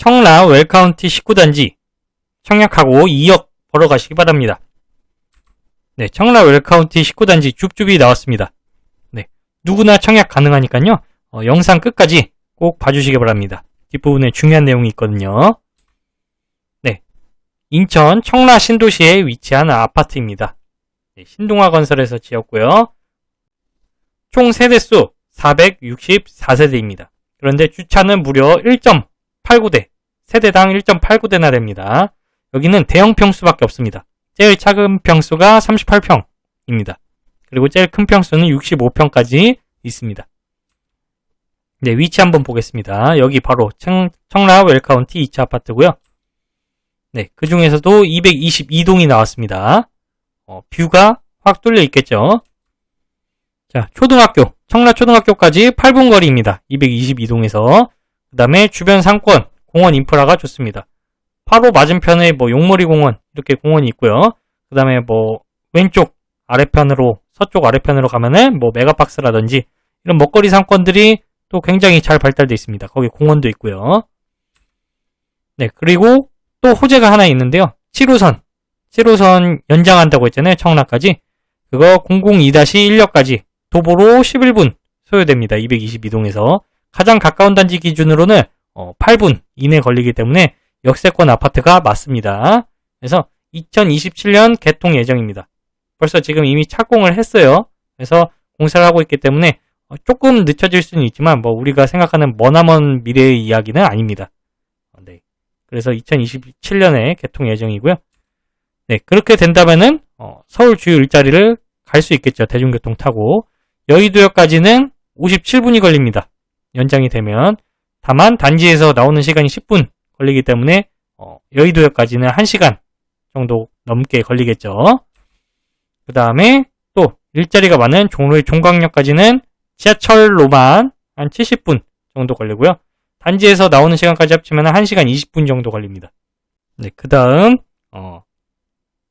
청라 웰카운티 19단지 청약하고 2억 벌어가시기 바랍니다. 네, 청라 웰카운티 19단지 줍줍이 나왔습니다. 네, 누구나 청약 가능하니까요. 영상 끝까지 꼭 봐주시기 바랍니다. 뒷부분에 중요한 내용이 있거든요. 네, 인천 청라 신도시에 위치한 아파트입니다. 네, 신동아건설에서 지었고요. 총 세대수 464세대입니다. 그런데 주차는 무려 1.89대, 세대당 1.89대나 됩니다. 여기는 대형 평수밖에 없습니다. 제일 작은 평수가 38평입니다. 그리고 제일 큰 평수는 65평까지 있습니다. 네, 위치 한번 보겠습니다. 여기 바로 청라 웰카운티 2차 아파트고요. 네, 그 중에서도 222동이 나왔습니다. 뷰가 확 뚫려 있겠죠. 자, 초등학교, 청라초등학교까지 8분 거리입니다. 222동에서. 그 다음에 주변 상권, 공원 인프라가 좋습니다. 바로 맞은편에 용머리 공원, 이렇게 공원이 있고요. 그 다음에 왼쪽 아래편으로, 서쪽 아래편으로 가면은 메가박스라든지 이런 먹거리 상권들이 또 굉장히 잘 발달되어 있습니다. 거기 공원도 있고요. 네, 그리고 또 호재가 하나 있는데요. 7호선 연장한다고 했잖아요. 청라까지. 그거 002-1역까지 도보로 11분 소요됩니다. 222동에서. 가장 가까운 단지 기준으로는 8분 이내 걸리기 때문에 역세권 아파트가 맞습니다. 그래서 2027년 개통 예정입니다. 벌써 지금 이미 착공을 했어요. 그래서 공사를 하고 있기 때문에 조금 늦춰질 수는 있지만 우리가 생각하는 머나먼 미래의 이야기는 아닙니다. 네. 그래서 2027년에 개통 예정이고요. 네, 그렇게 된다면은 서울 주요 일자리를 갈 수 있겠죠. 대중교통 타고. 여의도역까지는 57분이 걸립니다. 연장이 되면. 다만 단지에서 나오는 시간이 10분 걸리기 때문에 여의도역까지는 1시간 정도 넘게 걸리겠죠. 그 다음에 또 일자리가 많은 종로의 종강역까지는 지하철로만 한 70분 정도 걸리고요. 단지에서 나오는 시간까지 합치면 1시간 20분 정도 걸립니다. 네, 그 다음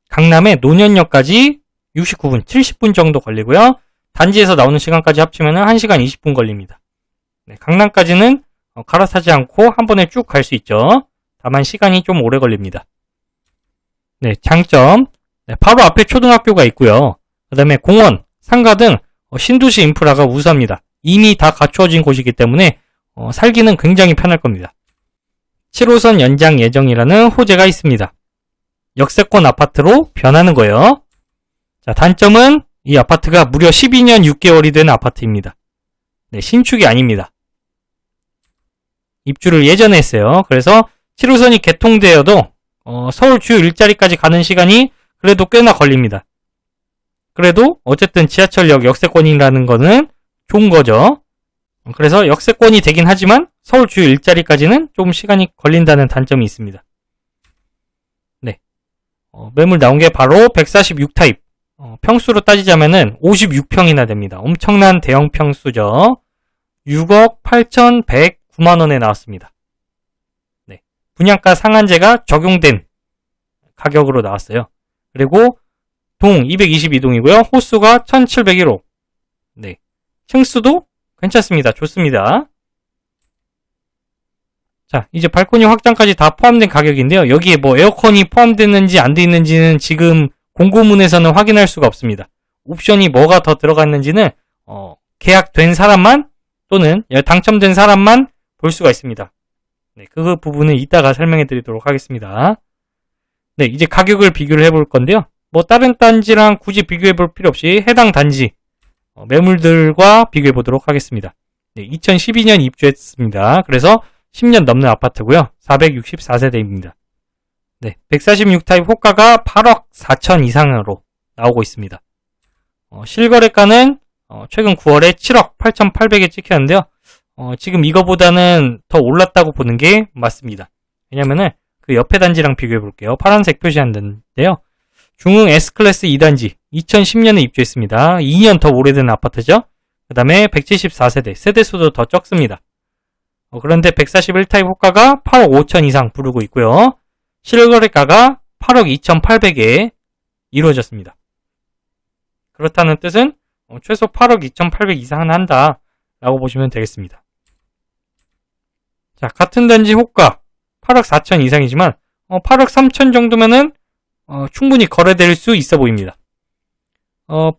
강남의 논현역까지 69분, 70분 정도 걸리고요. 단지에서 나오는 시간까지 합치면 1시간 20분 걸립니다. 네, 강남까지는 갈아타지 않고 한 번에 쭉 갈 수 있죠. 다만 시간이 좀 오래 걸립니다. 네, 장점. 네, 바로 앞에 초등학교가 있고요. 그 다음에 공원, 상가 등 신도시 인프라가 우수합니다. 이미 다 갖추어진 곳이기 때문에 살기는 굉장히 편할 겁니다. 7호선 연장 예정이라는 호재가 있습니다. 역세권 아파트로 변하는 거예요. 자, 단점은 이 아파트가 무려 12년 6개월이 된 아파트입니다. 네, 신축이 아닙니다. 입주를 예전에 했어요. 그래서 7호선이 개통되어도 서울 주요 일자리까지 가는 시간이 그래도 꽤나 걸립니다. 그래도 어쨌든 지하철역 역세권이라는 거는 좋은 거죠. 그래서 역세권이 되긴 하지만 서울 주요 일자리까지는 좀 시간이 걸린다는 단점이 있습니다. 네, 매물 나온 게 바로 146타입. 평수로 따지자면은 56평이나 됩니다. 엄청난 대형 평수죠. 6억 8,109만원에 나왔습니다. 네, 분양가 상한제가 적용된 가격으로 나왔어요. 그리고 동 222동이고요. 호수가 1701호. 네, 층수도 괜찮습니다. 좋습니다. 자, 이제 발코니 확장까지 다 포함된 가격인데요. 여기에 에어컨이 포함됐는지 안 돼 있는지는 지금 공고문에서는 확인할 수가 없습니다. 옵션이 뭐가 더 들어갔는지는 계약된 사람만 또는 당첨된 사람만 볼 수가 있습니다. 네, 그 부분은 이따가 설명해 드리도록 하겠습니다. 네, 이제 가격을 비교를 해볼 건데요. 다른 단지랑 굳이 비교해 볼 필요 없이 해당 단지 매물들과 비교해 보도록 하겠습니다. 네, 2012년 입주했습니다. 그래서 10년 넘는 아파트고요. 464세대입니다. 네, 146타입 호가가 8억 4천 이상으로 나오고 있습니다. 실거래가는 최근 9월에 7억 8,800에 찍혔는데요. 지금 이거보다는 더 올랐다고 보는 게 맞습니다. 왜냐면은 그 옆에 단지랑 비교해 볼게요. 파란색 표시한 데인데요. 중흥 S클래스 2단지 2010년에 입주했습니다. 2년 더 오래된 아파트죠. 그 다음에 174세대, 세대수도 더 적습니다. 그런데 141타입 호가가 8억 5천 이상 부르고 있고요. 실거래가가 8억 2,800에 이루어졌습니다. 그렇다는 뜻은 최소 8억 2,800 이상은 한다 라고 보시면 되겠습니다. 자, 같은 단지 호가 8억 4천 이상이지만 8억 3천 정도면은 충분히 거래될 수 있어 보입니다.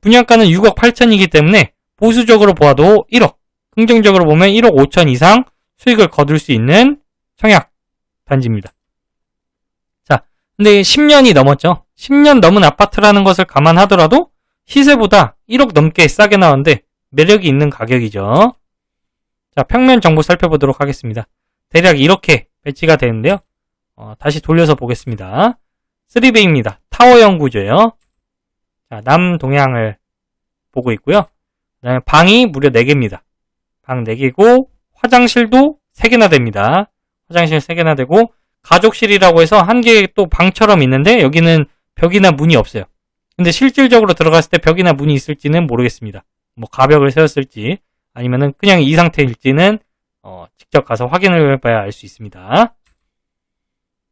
분양가는 6억 8천이기 때문에 보수적으로 보아도 1억, 긍정적으로 보면 1억 5천 이상 수익을 거둘 수 있는 청약 단지입니다. 자, 근데 10년이 넘었죠. 10년 넘은 아파트라는 것을 감안하더라도 시세보다 1억 넘게 싸게 나왔는데 매력이 있는 가격이죠. 자, 평면 정보 살펴보도록 하겠습니다. 대략 이렇게 배치가 되는데요. 다시 돌려서 보겠습니다. 3베이입니다. 타워형 구조예요. 자, 남동향을 보고 있고요. 그 다음에 방이 무려 4개입니다. 방 4개고 화장실도 3개나 됩니다. 화장실 3개나 되고 가족실이라고 해서 한 개 또 방처럼 있는데 여기는 벽이나 문이 없어요. 근데 실질적으로 들어갔을 때 벽이나 문이 있을지는 모르겠습니다. 뭐 가벽을 세웠을지 아니면은 그냥 이 상태일지는 직접 가서 확인을 해봐야 알 수 있습니다.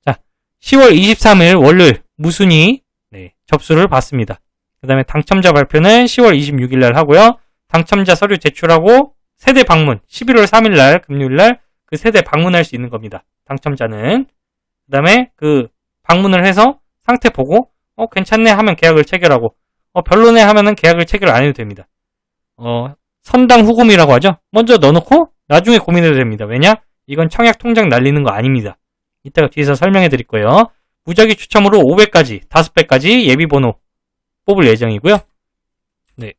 자, 10월 23일 월요일 무순위 접수를 받습니다. 그 다음에 당첨자 발표는 10월 26일 날 하고요. 당첨자 서류 제출하고 세대 방문 11월 3일 날 금요일 날 그 세대 방문할 수 있는 겁니다. 당첨자는. 그 다음에 그 방문을 해서 상태 보고 괜찮네 하면 계약을 체결하고 별로네 하면은 계약을 체결 안 해도 됩니다. 선당 후금이라고 하죠. 먼저 넣어놓고 나중에 고민해도 됩니다. 왜냐? 이건 청약 통장 날리는 거 아닙니다. 이따가 뒤에서 설명해 드릴 거예요. 무작위 추첨으로 500까지, 5배까지 예비번호 뽑을 예정이고요. 네.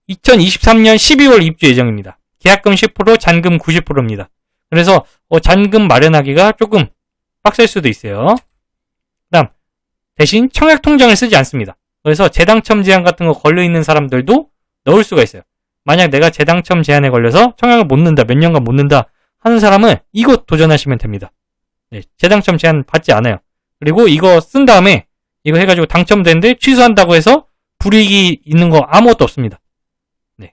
2023년 12월 입주 예정입니다. 계약금 10%, 잔금 90%입니다. 그래서 잔금 마련하기가 조금 빡셀 수도 있어요. 그 다음, 대신 청약 통장을 쓰지 않습니다. 그래서 재당첨 제한 같은 거 걸려있는 사람들도 넣을 수가 있어요. 만약 내가 재당첨 제한에 걸려서 청약을 못 넣는다, 몇 년간 못 넣는다 하는 사람은 이것 도전하시면 됩니다. 네, 재당첨 제한 받지 않아요. 그리고 이거 쓴 다음에 이거 해가지고 당첨됐는데 취소한다고 해서 불이익이 있는 거 아무것도 없습니다. 네.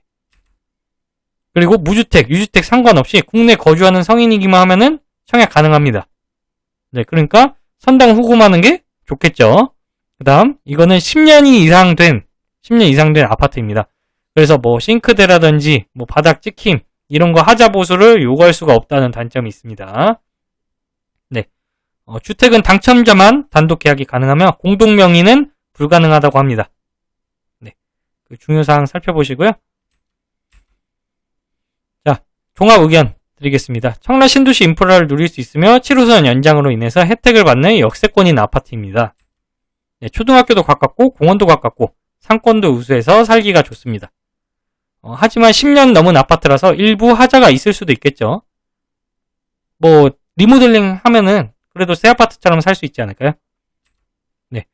그리고 무주택, 유주택 상관없이 국내 거주하는 성인이기만 하면은 청약 가능합니다. 네, 그러니까 선당 후금하는 게 좋겠죠. 그 다음, 이거는 10년 이상 된 아파트입니다. 그래서 뭐 싱크대라든지 뭐 바닥 찍힘 이런 거 하자 보수를 요구할 수가 없다는 단점이 있습니다. 네. 주택은 당첨자만 단독 계약이 가능하며 공동 명의는 불가능하다고 합니다. 네. 그 중요사항 살펴보시고요. 자, 종합 의견 드리겠습니다. 청라 신도시 인프라를 누릴 수 있으며 7호선 연장으로 인해서 혜택을 받는 역세권인 아파트입니다. 네, 초등학교도 가깝고 공원도 가깝고 상권도 우수해서 살기가 좋습니다. 하지만 10년 넘은 아파트라서 일부 하자가 있을 수도 있겠죠. 뭐 리모델링 하면은 그래도 새 아파트처럼 살 수 있지 않을까요? 네.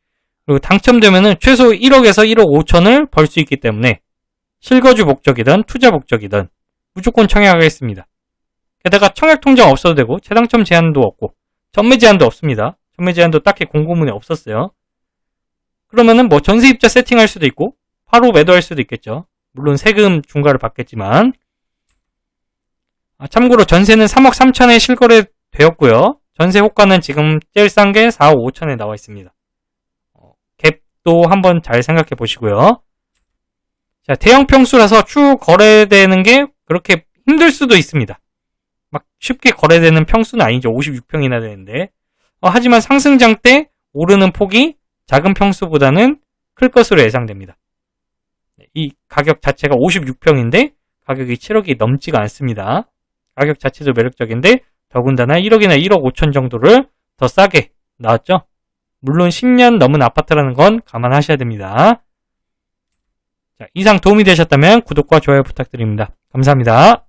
그리고 당첨되면은 최소 1억에서 1억 5천을 벌 수 있기 때문에 실거주 목적이든 투자 목적이든 무조건 청약하겠습니다. 게다가 청약 통장 없어도 되고 재당첨 제한도 없고 전매 제한도 없습니다. 전매 제한도 딱히 공고문에 없었어요. 그러면은 뭐 전세입자 세팅할 수도 있고 바로 매도할 수도 있겠죠. 물론 세금 중과를 받겠지만 참고로 전세는 3억 3천에 실거래 되었고요. 전세 호가는 지금 제일 싼 게 4억 5천에 나와 있습니다. 갭도 한번 잘 생각해 보시고요. 자, 대형 평수라서 추후 거래되는 게 그렇게 힘들 수도 있습니다. 막 쉽게 거래되는 평수는 아니죠. 56평이나 되는데. 하지만 상승장 때 오르는 폭이 작은 평수보다는 클 것으로 예상됩니다. 이 가격 자체가 56평인데 가격이 7억이 넘지가 않습니다. 가격 자체도 매력적인데 더군다나 1억이나 1억 5천 정도를 더 싸게 나왔죠. 물론 10년 넘은 아파트라는 건 감안하셔야 됩니다. 자, 이상 도움이 되셨다면 구독과 좋아요 부탁드립니다. 감사합니다.